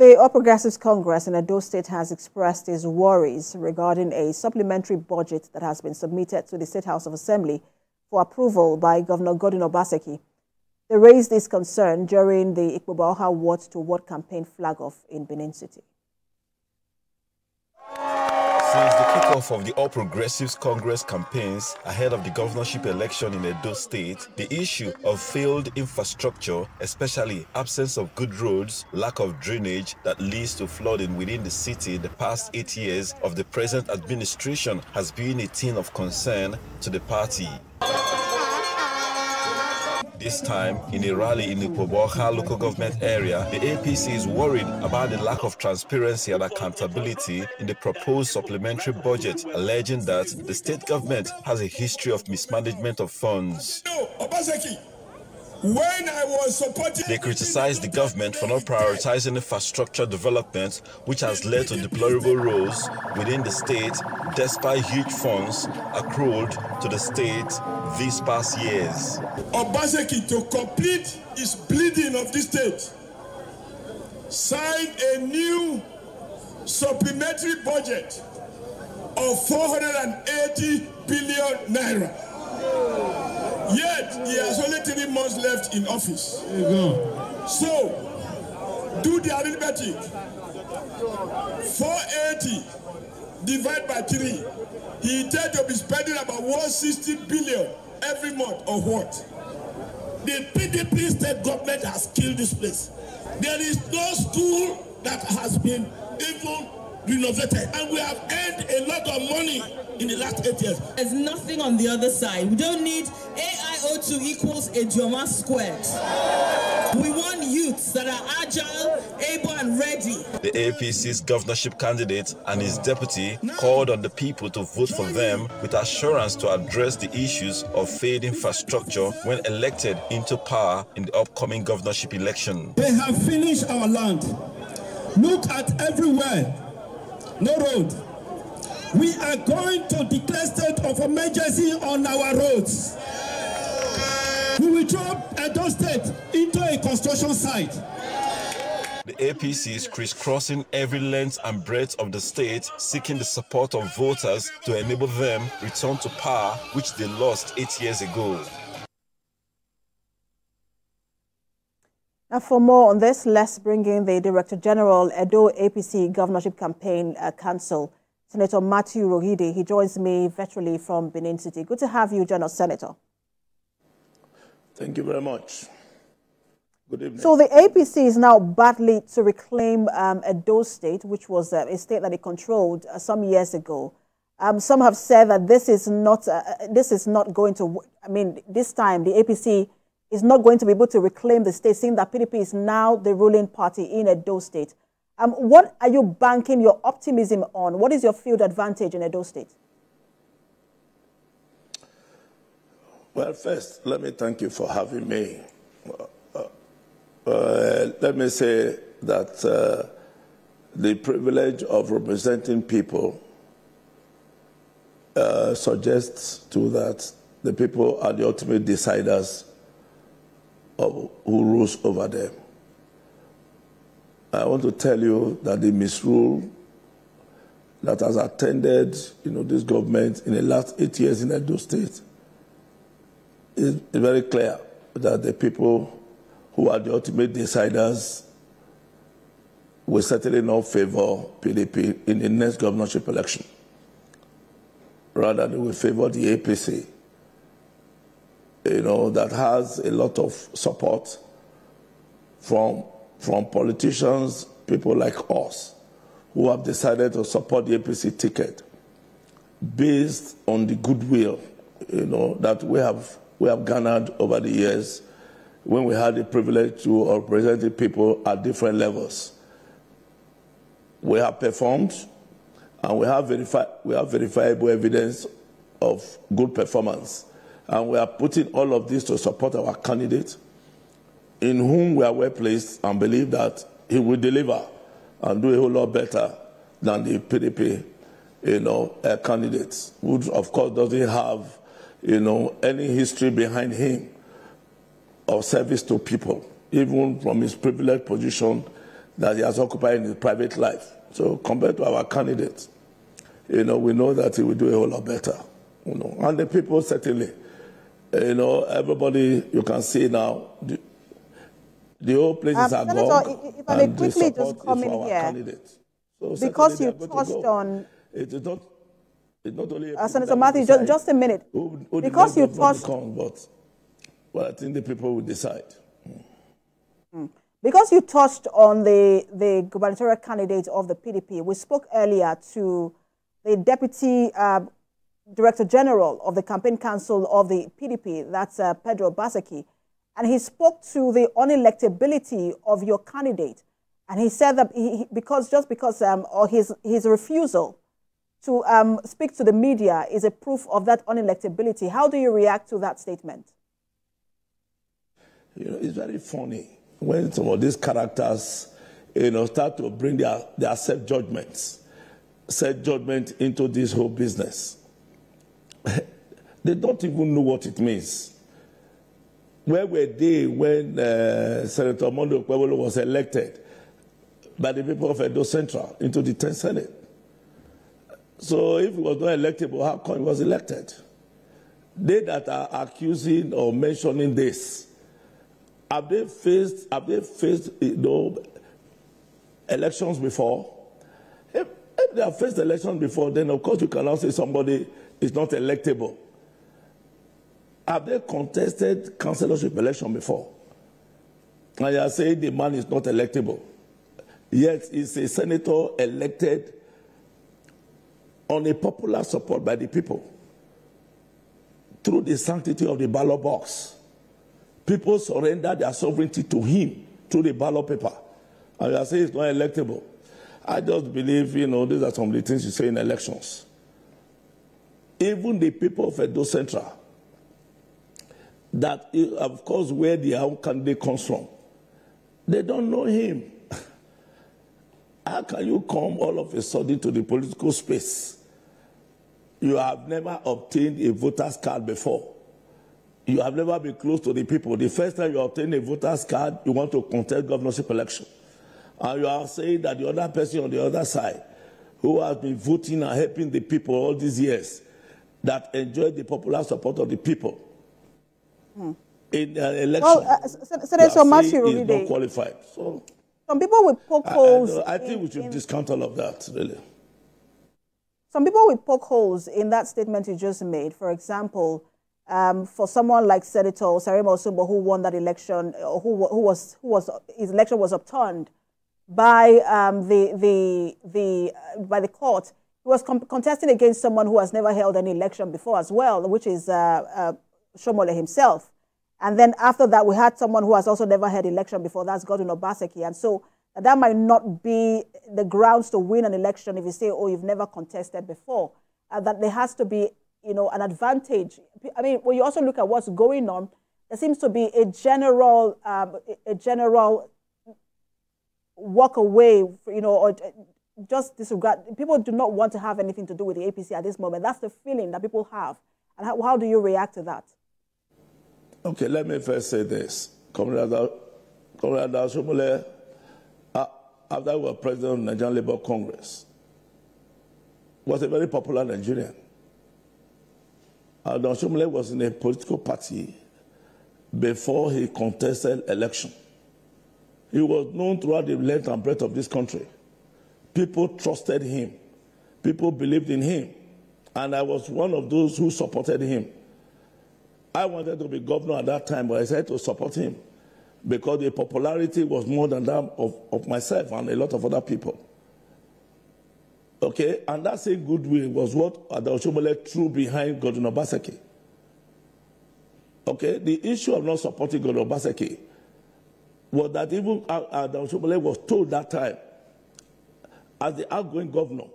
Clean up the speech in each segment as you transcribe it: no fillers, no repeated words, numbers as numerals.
The All Progressives Congress in Edo State has expressed its worries regarding a supplementary budget that has been submitted to the State House of Assembly for approval by Governor Godwin Obaseki. They raised this concern during the Ikpoba-Okha word-to-word campaign flag-off in Benin City. Since the kickoff of the All Progressives Congress campaigns ahead of the governorship election in Edo State, the issue of failed infrastructure, especially absence of good roads, lack of drainage that leads to flooding within the city in the past 8 years of the present administration, has been a thing of concern to the party. This time, in a rally in the Ikpoba-Okha local government area, the APC is worried about the lack of transparency and accountability in the proposed supplementary budget, alleging that the state government has a history of mismanagement of funds. They criticized the government for not prioritizing infrastructure development, which has led to deplorable roles within the state despite huge funds accrued to the state these past years. Obaseki, to complete his bleeding of this state, signed a new supplementary budget of 480 billion naira. Yet, he has only 3 months left in office. So, do the arithmetic. 480 divided by 3. He intends to be spending about 160 billion every month, or what? The PDP state government has killed this place. There is no school that has been even renovated, and we have earned a lot of money in the last 8 years. There's nothing on the other side. We don't need AIO2 equals Ejoma squared. We want youths that are agile, able and ready. The APC's governorship candidate and his deputy called on the people to vote for them with assurance to address the issues of failed infrastructure when elected into power in the upcoming governorship election. They have finished our land. Look at everywhere. No road. We are going to declare state of emergency on our roads. We will drop Edo State into a construction site. The APC is crisscrossing every length and breadth of the state, seeking the support of voters to enable them return to power, which they lost 8 years ago. Now, for more on this, let's bring in the Director General, Edo APC Governorship Campaign Council, Senator Matthew Rohide. He joins me virtually from Benin City. Good to have you join us, Senator. Thank you very much. Good evening. So the APC is now battling to reclaim Edo State, which was a state that it controlled some years ago. Some have said that this is not going to. I mean, this time the APC is not going to be able to reclaim the state, seeing that PDP is now the ruling party in Edo State. What are you banking your optimism on? What is your field advantage in Edo State? Well, first, let me thank you for having me. Let me say that the privilege of representing people suggests to that the people are the ultimate deciders of who rules over them. I want to tell you that the misrule that has attended, this government in the last 8 years in Edo State is very clear that the people who are the ultimate deciders will certainly not favor PDP in the next governorship election. Rather, they will favor the APC, that has a lot of support from politicians, people like us, who have decided to support the APC ticket based on the goodwill, that we have garnered over the years when we had the privilege to represent people at different levels. We have performed, and we have verifiable evidence of good performance. And we are putting all of this to support our candidate, in whom we are well placed and believe that he will deliver and do a whole lot better than the PDP, candidates, who of course doesn't have, any history behind him of service to people. Even from his privileged position that he has occupied in his private life. So compared to our candidates, we know that he will do a whole lot better. And the people certainly, everybody you can see now, the whole places are gone. If I may quickly just come in here, so because you touched on, it is not only Senator Matthew, just a minute, because you touched, well, I think the people will decide. Because you touched on the gubernatorial candidate of the PDP, we spoke earlier to the Deputy Director General of the Campaign Council of the PDP, that's Pedro Obaseki, and he spoke to the unelectability of your candidate, and he said that his refusal to speak to the media is a proof of that unelectability. How do you react to that statement? It's very funny when some of these characters, start to bring their self-judgment into this whole business. They don't even know what it means. Where were they when Senator Mondo Ikpoba-Okha was elected by the people of Edo Central into the 10th Senate? So if he was not electable, how come he was elected? They that are accusing or mentioning this, have they faced elections before? If they have faced elections before, then of course you cannot say somebody is not electable. Have they contested councillorship election before? And you are saying the man is not electable. Yet he's a senator elected on a popular support by the people through the sanctity of the ballot box. People surrender their sovereignty to him through the ballot paper. And you say it's not electable. I just believe, these are some of the things you say in elections. Even the people of Edo Central, that, of course, where the own candidate comes from, they don't know him. How can you come all of a sudden to the political space? You have never obtained a voter's card before. You have never been close to the people. The first time you obtain a voter's card, you want to contest governorship election. And you are saying that the other person on the other side, who has been voting and helping the people all these years, that enjoyed the popular support of the people, in an election, Senator Matthew is not qualified. So some people will poke holes. I think we should discount all of that, really. Some people will poke holes in that statement you just made. For example, for someone like Senator Sarima Osumbo, who won that election, his election was overturned by the court. He was contesting against someone who has never held any election before as well, which is Oshiomhole himself. And then after that, we had someone who has also never held election before. That's Godwin Obaseki. And so that might not be the grounds to win an election if you say, oh, you've never contested before. That there has to be, an advantage. I mean, when you also look at what's going on, there seems to be a general walk away, or just disregard. People do not want to have anything to do with the APC at this moment. That's the feeling that people have. And how do you react to that? Okay, let me first say this. Comrade Oshiomhole, after I was president of the Nigerian Labour Congress, was a very popular Nigerian. Oshiomhole was in a political party before he contested election. He was known throughout the length and breadth of this country. People trusted him. People believed in him. And I was one of those who supported him. I wanted to be governor at that time, but I said to support him because the popularity was more than that of myself and a lot of other people. Okay, and that same goodwill was what Oshiomhole threw behind Godwin Obaseki. Okay, the issue of not supporting Godwin Obaseki was that even Oshiomhole was told that time, as the outgoing governor,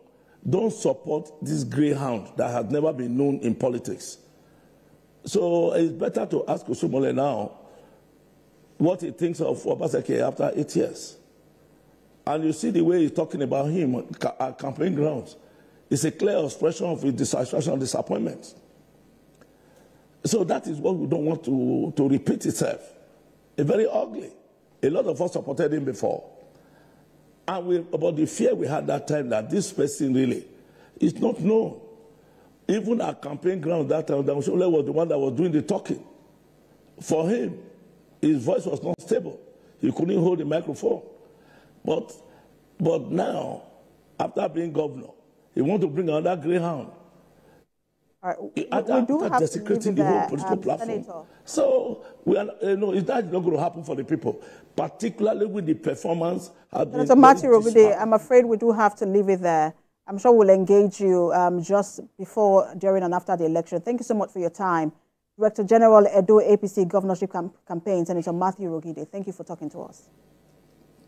don't support this greyhound that has never been known in politics. So it's better to ask Oshiomhole now what he thinks of Obaseki after 8 years. And you see the way he's talking about him at campaign grounds. It's a clear expression of his dissatisfaction and disappointment. So that is what we don't want to repeat itself. It's very ugly. A lot of us supported him before. About the fear we had that time that this person really is not known. Even our campaign ground that time, Oshiomhole was the one that was doing the talking. For him, his voice was not stable. He couldn't hold the microphone. But now, after being governor, he wants to bring another greyhound. We do have desecrating the whole political platform. Senator. So that's not going to happen for the people, particularly with the performance. Senator Matthew Rogide, I'm afraid we do have to leave it there. I'm sure we'll engage you just before, during, and after the election. Thank you so much for your time. Director General Edo APC Governorship Campaign, Senator Matthew Rogide. Thank you for talking to us.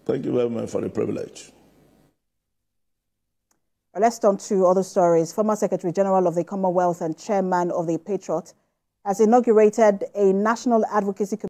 Thank you very much for the privilege. Let's turn to other stories. Former Secretary General of the Commonwealth and Chairman of the Patriot has inaugurated a National Advocacy Committee